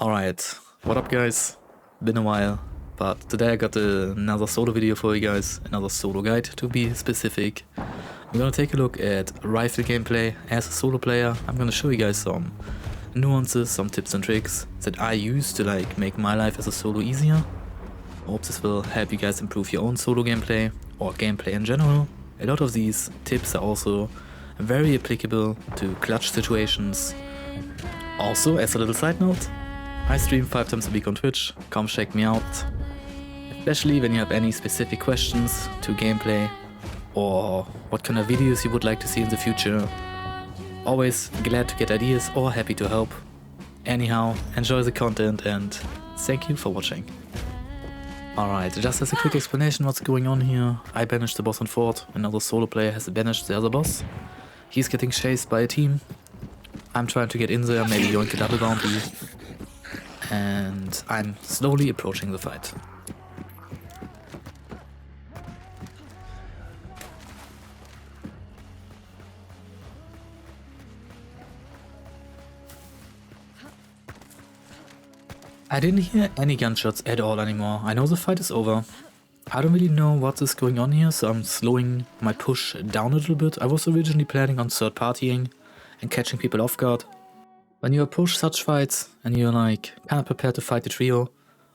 Alright, what up guys? Been a while, but today I got another solo video for you guys, another solo guide to be specific. I'm gonna take a look at rifle gameplay as a solo player. I'm gonna show you guys some nuances, some tips and tricks that I use to make my life as a solo easier. I hope this will help you guys improve your own solo gameplay or gameplay in general. A lot of these tips are also very applicable to clutch situations. Also, as a little side note, I stream 5 times a week on Twitch, come check me out. Especially when you have any specific questions to gameplay or what kind of videos you would like to see in the future. Always glad to get ideas or happy to help. Anyhow, enjoy the content and thank you for watching. Alright, just as a quick explanation what's going on here, I banished the boss on Fort, another solo player has banished the other boss. He's getting chased by a team. I'm trying to get in there, maybe yoink a double bounty. And I'm slowly approaching the fight. I didn't hear any gunshots at all anymore. I know the fight is over. I don't really know what is going on here, so I'm slowing my push down a little bit. I was originally planning on third partying and catching people off guard. When you approach such fights and you're kinda prepared to fight the trio,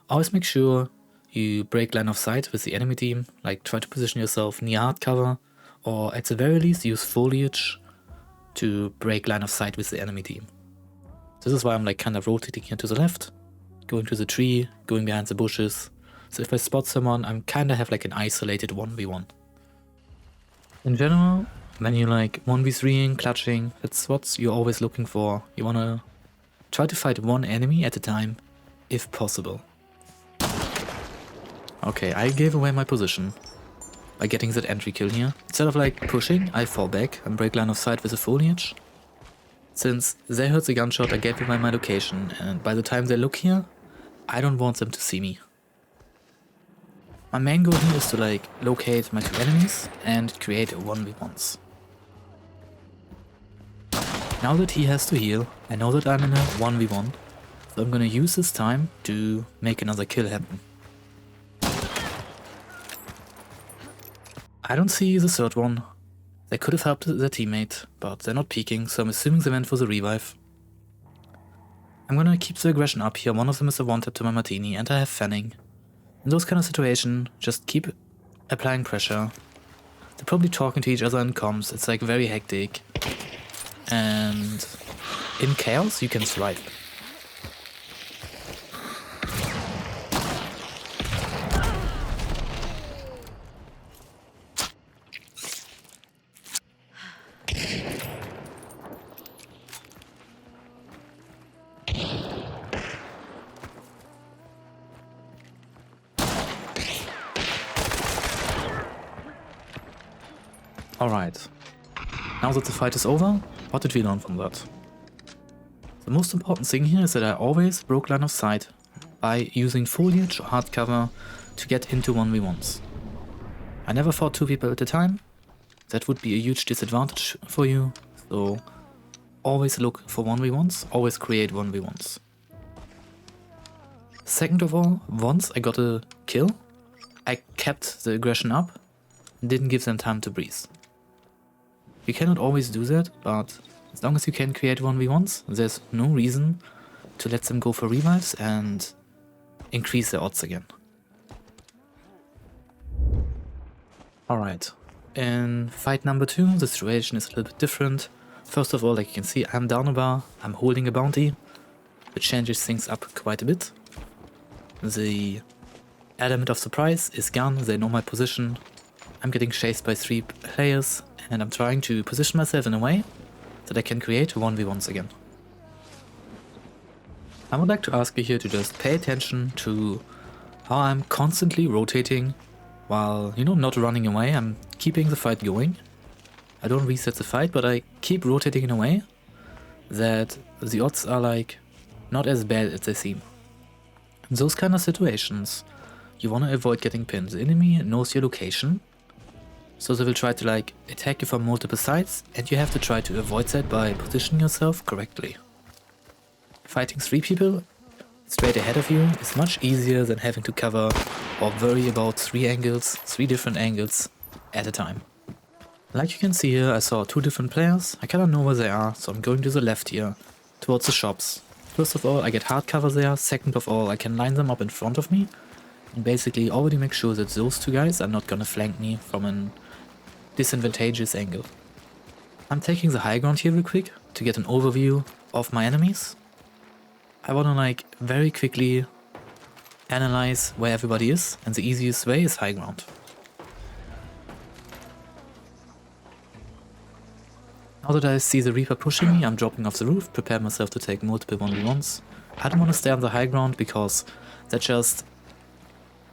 always make sure you break line of sight with the enemy team, try to position yourself near hard cover, or at the very least use foliage to break line of sight with the enemy team. This is why I'm kind of rotating here to the left, going to the tree, going behind the bushes, so if I spot someone, I'm kinda have an isolated 1v1. In general, when you 1v3ing, clutching, that's what you're always looking for. You wanna try to fight one enemy at a time, if possible. Okay, I gave away my position by getting that entry kill here. Instead of pushing, I fall back and break line of sight with the foliage. Since they heard the gunshot, I gave away my location, and by the time they look here, I don't want them to see me. My main goal here is to locate my 2 enemies and create 1v1s. Now that he has to heal, I know that I'm in a 1v1, so I'm gonna use this time to make another kill happen. I don't see the third one. They could have helped their teammate, but they're not peeking, so I'm assuming they went for the revive. I'm gonna keep the aggression up here. One of them is a one-tap to my martini, and I have fanning. In those kind of situations, just keep applying pressure. They're probably talking to each other in comms, it's very hectic. And in chaos, you can thrive. Alright, now that the fight is over, what did we learn from that? The most important thing here is that I always broke line of sight by using foliage or hard cover to get into 1v1s. I never fought 2 people at a time, that would be a huge disadvantage for you, so always look for 1v1s, always create 1v1s. Second of all, once I got a kill, I kept the aggression up and didn't give them time to breathe. You cannot always do that, but as long as you can create 1v1s, there's no reason to let them go for revives and increase their odds again. Alright, in fight number 2, the situation is a little bit different. First of all, like you can see, I'm down a bar, I'm holding a bounty, which changes things up quite a bit. The element of surprise is gone, they know my position. I'm getting chased by 3 players, and I'm trying to position myself in a way that I can create 1v1s again. I would like to ask you here to just pay attention to how I'm constantly rotating while, not running away. I'm keeping the fight going. I don't reset the fight, but I keep rotating in a way that the odds are not as bad as they seem. In those kind of situations, you want to avoid getting pinned. The enemy knows your location, so they will try to attack you from multiple sides, and you have to try to avoid that by positioning yourself correctly. Fighting 3 people straight ahead of you is much easier than having to cover or worry about 3 different angles at a time. Like you can see here, I saw 2 different players. I kinda know where they are, so I'm going to the left here, towards the shops. First of all, I get hard cover there. Second of all, I can line them up in front of me and basically already make sure that those 2 guys are not gonna flank me from a disadvantageous angle. I'm taking the high ground here real quick to get an overview of my enemies. I wanna like very quickly analyze where everybody is, and the easiest way is high ground. Now that I see the Reaper pushing me, I'm dropping off the roof, prepare myself to take multiple 1v1s. I don't want to stay on the high ground because that just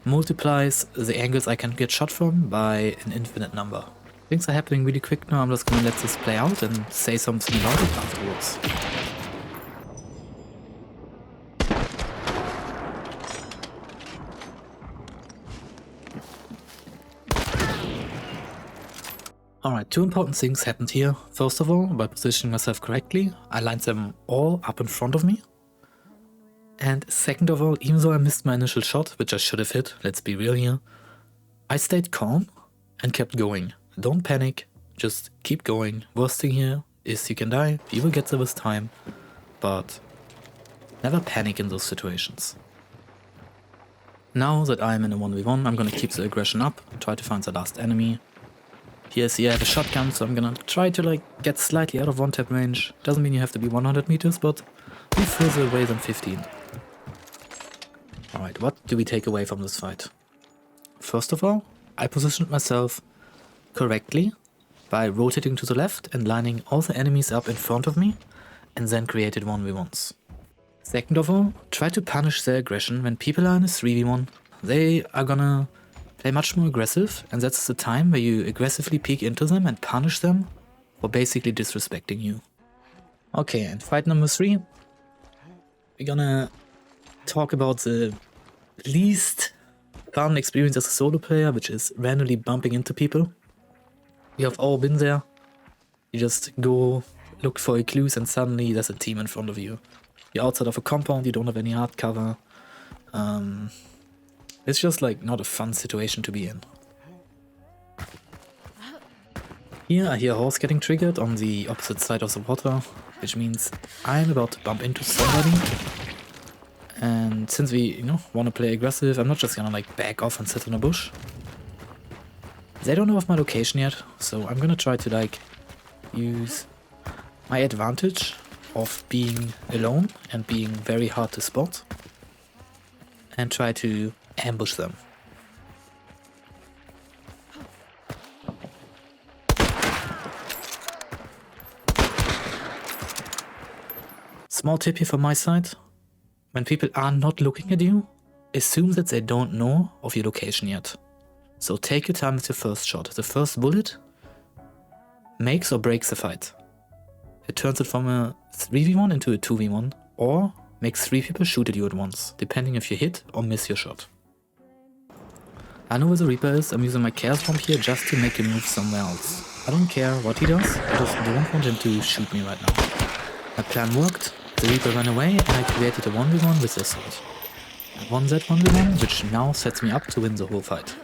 multiplies the angles I can get shot from by an infinite number. Things are happening really quick now, I'm just gonna let this play out and say something about it afterwards. Alright, 2 important things happened here. First of all, by positioning myself correctly, I lined them all up in front of me. And second of all, even though I missed my initial shot, which I should have hit, let's be real here, I stayed calm and kept going. Don't panic, just keep going. Worst thing here is you can die, you will get there with time, but never panic in those situations. Now that I'm in a 1v1, I'm gonna keep the aggression up and try to find the last enemy. Here, see, I have a shotgun, so I'm gonna try to like get slightly out of one-tap range. Doesn't mean you have to be 100 meters, but be further away than 15. Alright, what do we take away from this fight? First of all, I positioned myself correctly by rotating to the left and lining all the enemies up in front of me, and then created 1v1s. Second of all, try to punish their aggression. When people are in a 3v1, they are gonna play much more aggressive, and that's the time where you aggressively peek into them and punish them for basically disrespecting you. Okay, and fight number 3. We're gonna talk about the least fun experience as a solo player, which is randomly bumping into people. We have all been there. You just go look for clues and suddenly there's a team in front of you. You're outside of a compound, you don't have any hard cover. It's just like not a fun situation to be in. Here I hear a horse getting triggered on the opposite side of the water, which means I'm about to bump into somebody. And since we, want to play aggressive, I'm not just gonna like back off and sit in a bush. They don't know of my location yet, so I'm gonna try to like use my advantage of being alone and being very hard to spot and try to ambush them. Small tip here from my side: when people are not looking at you, assume that they don't know of your location yet. So take your time with your first shot. The first bullet makes or breaks the fight. It turns it from a 3v1 into a 2v1, or makes 3 people shoot at you at once, depending if you hit or miss your shot. I know where the Reaper is. I'm using my Chaos Bomb here just to make him move somewhere else. I don't care what he does, I just don't want him to shoot me right now. My plan worked, the Reaper ran away and I created a 1v1 with this sword. I won that 1v1, which now sets me up to win the whole fight.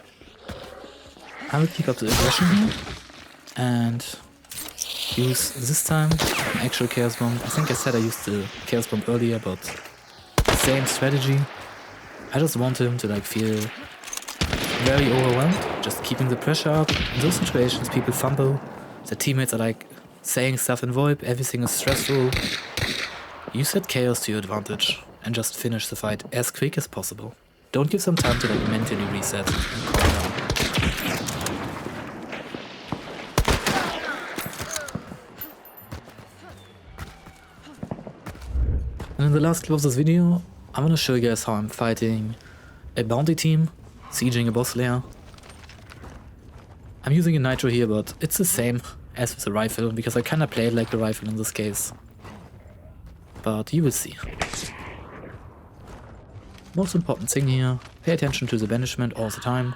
I will keep up the aggression here and use this time an actual Chaos Bomb. I think I said I used the Chaos Bomb earlier, but same strategy. I just want him to like feel very overwhelmed, just keeping the pressure up. In those situations people fumble, their teammates are like saying stuff in VoIP, everything is stressful. Use that chaos to your advantage and just finish the fight as quick as possible. Don't give them time to like mentally reset and calm down. And in the last clip of this video, I'm gonna show you guys how I'm fighting a bounty team, sieging a boss lair. I'm using a nitro here, but it's the same as with the rifle, because I kinda played like the rifle in this case. But you will see. Most important thing here, pay attention to the banishment all the time.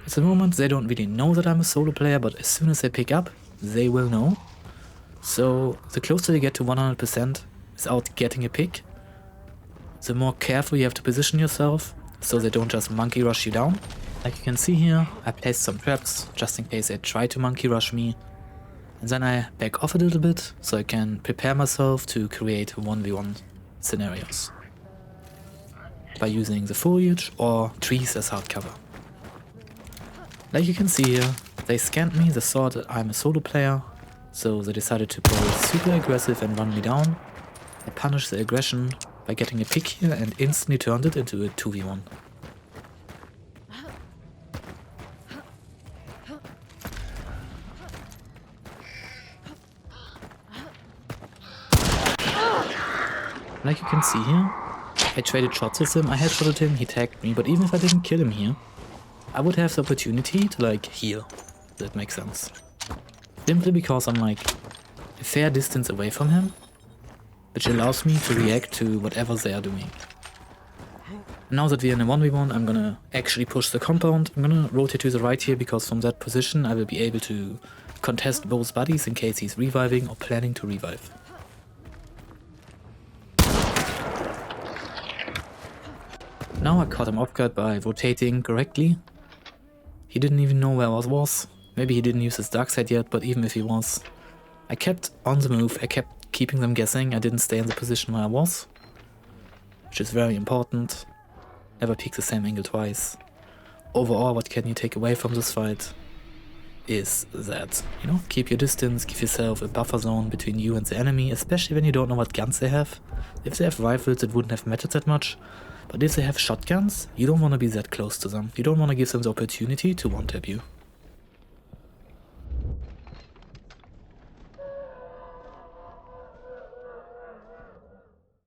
At the moment they don't really know that I'm a solo player, but as soon as they pick up, they will know. So the closer you get to 100% without getting a pick, the more careful you have to position yourself so they don't just monkey rush you down. Like you can see here, I placed some traps just in case they try to monkey rush me. And then I back off a little bit so I can prepare myself to create 1v1 scenarios by using the foliage or trees as hard cover. Like you can see here, they scanned me, they saw that I'm a solo player, so they decided to play super aggressive and run me down. I punished the aggression by getting a pick here and instantly turned it into a 2v1. Like you can see here, I traded shots with him, I headshotted him, he tagged me, but even if I didn't kill him here, I would have the opportunity to like heal, if that makes sense. Simply because I'm like a fair distance away from him, which allows me to react to whatever they are doing. Now that we're in a 1v1, I'm gonna actually push the compound, I'm gonna rotate to the right here because from that position I will be able to contest both buddies in case he's reviving or planning to revive. Now I caught him off guard by rotating correctly. He didn't even know where I was. Maybe he didn't use his dark side yet, but even if he was, I kept on the move, I kept keeping them guessing, I didn't stay in the position where I was, which is very important. Never peek the same angle twice. Overall, what can you take away from this fight is that, you know, keep your distance, give yourself a buffer zone between you and the enemy, especially when you don't know what guns they have. If they have rifles, it wouldn't have mattered that much. But if they have shotguns, you don't want to be that close to them. You don't want to give them the opportunity to one-tap you.